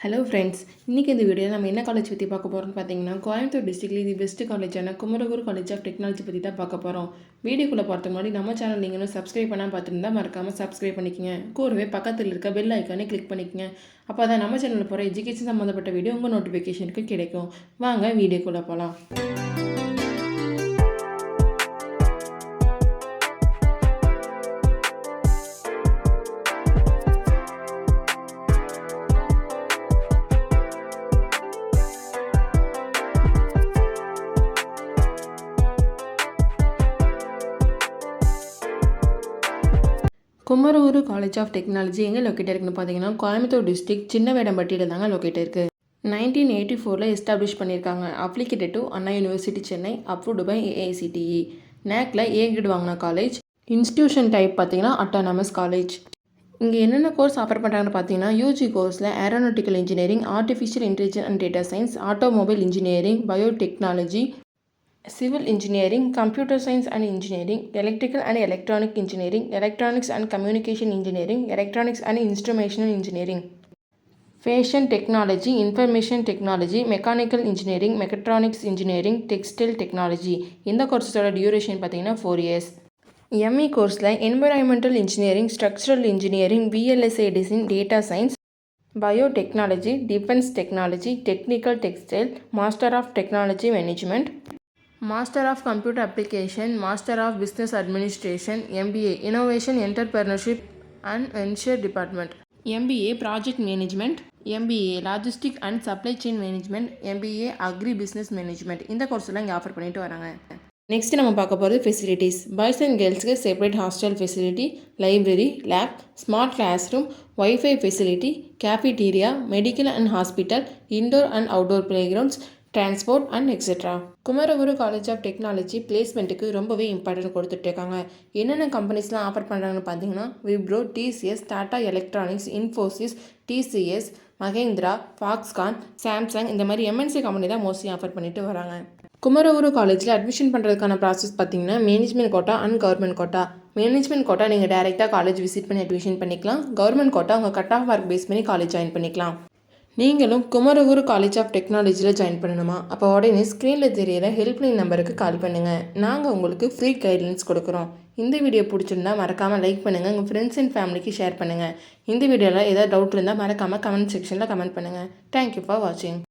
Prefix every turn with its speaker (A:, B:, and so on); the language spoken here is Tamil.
A: ஹலோ ஃப்ரெண்ட்ஸ், இன்றைக்கி இந்த வீடியோவில் நம்ம என்ன காலேஜ் பற்றி பார்க்க போகிறோம்னு பார்த்தீங்கன்னா, கோயம்புத்தூர் டிஸ்ட்ரிக்ட்ல இது பெஸ்ட் காலேஜான குமரகுரு காலேஜ் ஆஃப் டெக்னாலஜி பற்றி தான் பார்க்க போகிறோம். வீடியோக்குள்ளே பார்த்த முன்னாடி நம்ம சேனல் நீங்கள் இன்னும் சப்ஸ்கிரைப் பண்ணால் பார்த்துருந்தா மறக்காமல் சப்ஸ்கிரைப் பண்ணிக்கங்க. கூடவே பக்கத்தில் இருக்க பெல் ஐக்கானே கிளிக் பண்ணிக்கங்க. அப்போ தான் நம்ம சேனலில் போகிற எஜுகேஷன் சம்மந்தப்பட்ட வீடியோ உங்கள் நோட்டிஃபிகேஷனுக்கு கிடைக்கும். வாங்க வீடியோக்குள்ளே போகலாம். குமரகுரு காலேஜ் ஆஃப் டெக்னாலஜி எங்கே லொக்கேட் இருக்குன்னு பார்த்தீங்கன்னா, கோயம்புத்தூர் டிஸ்ட்ரிக்ட் சின்ன வேடம்பட்டியில் தாங்க லொக்கேட் இருக்குது. 1984 எஸ்டாப்ளிஷ் பண்ணியிருக்காங்க. Affiliated to Anna university Chennai, approved by AICTE. நேக்கில் A கிரேட் வாங்கின காலேஜ். இன்ஸ்டியூஷன் டைப் பார்த்தீங்கன்னா அட்டானமஸ் காலேஜ். இங்கே என்னென்ன கோர்ஸ் ஆஃபர் பண்ணுறாங்கன்னு பார்த்தீங்கன்னா, யூஜி கோர்ஸில் aeronautical engineering, artificial intelligence and data science, automobile engineering, biotechnology, civil engineering, computer science and engineering, electrical and electronic engineering, electronics and communication engineering, electronics and instrumentation engineering, fashion technology, information technology, mechanical engineering, mechatronics engineering, textile technology. இந்த கோர்ஸோட டியூரேஷன் பார்த்தீங்கன்னா 4 years. ME கோர்ஸில் environmental engineering, structural engineering, VLSI design, data science, biotechnology, defense technology, technical textile, master of technology management, master of computer application, master of business administration, MBA innovation entrepreneurship and venture department, MBA project management, MBA logistic and supply chain management, MBA agri business management. இந்த கோர்ஸ்லாம் இங்கே ஆஃபர் பண்ணிட்டு வராங்க. நெக்ஸ்ட் நம்ம பார்க்க போகிறது ஃபெசிலிட்டிஸ். பாய்ஸ் அண்ட் கேர்ள்ஸ்க்கு separate hostel facility, library, lab, smart class room, wifi facility, cafeteria, medical and hospital, indoor and outdoor play grounds, transport and etcetera. Kumaraguru college of technology பிளேஸ்மெண்ட்டுக்கு ரொம்பவே இம்பார்ட்டன்ட் கொடுத்துட்டு இருக்காங்க. என்னென்ன கம்பெனிஸ்லாம் ஆஃபர் பண்ணுறாங்கன்னு பார்த்தீங்கன்னா, Wipro, TCS, Tata electronics, Infosys, TCS, Mahindra, Foxconn, Samsung இந்த மாதிரி MNC கம்பெனி தான் மோஸ்ட்லி ஆஃபர் பண்ணிட்டு வராங்க. குமரகுரு காலேஜில் அட்மிஷன் பண்ணுறதுக்கான ப்ராசஸ் பார்த்தீங்கன்னா, management quota and government quota. Management quota நீங்கள் டேரெக்டாக காலேஜ் விசிட் பண்ணி அட்மிஷன் பண்ணிக்கலாம். கவர்மெண்ட் கோட்டா உங்கள் கட் ஆஃப் மார்க் பேஸ் பண்ணி காலேஜ் ஜாயின் பண்ணிக்கலாம். நீங்களும் குமரகுரு காலேஜ் ஆஃப் டெக்னாலஜியில் ஜாயின் பண்ணணுமா? அப்போ உடனே ஸ்க்ரீனில் தெரியிற ஹெல்ப்லைன் நம்பருக்கு கால் பண்ணுங்கள். நாங்கள் உங்களுக்கு ஃப்ரீ கைட்லைன்ஸ் கொடுக்குறோம். இந்த வீடியோ பிடிச்சிருந்தா மறக்காமல் லைக் பண்ணுங்கள். உங்கள் ஃப்ரெண்ட்ஸ் அண்ட் ஃபேமிலிக்கு ஷேர் பண்ணுங்கள். இந்த வீடியோவில் ஏதாவது டவுட் இருந்தால் மறக்காமல் கமெண்ட் செக்ஷனில் கமெண்ட் பண்ணுங்கள். தேங்க்யூ ஃபார் வாட்சிங்.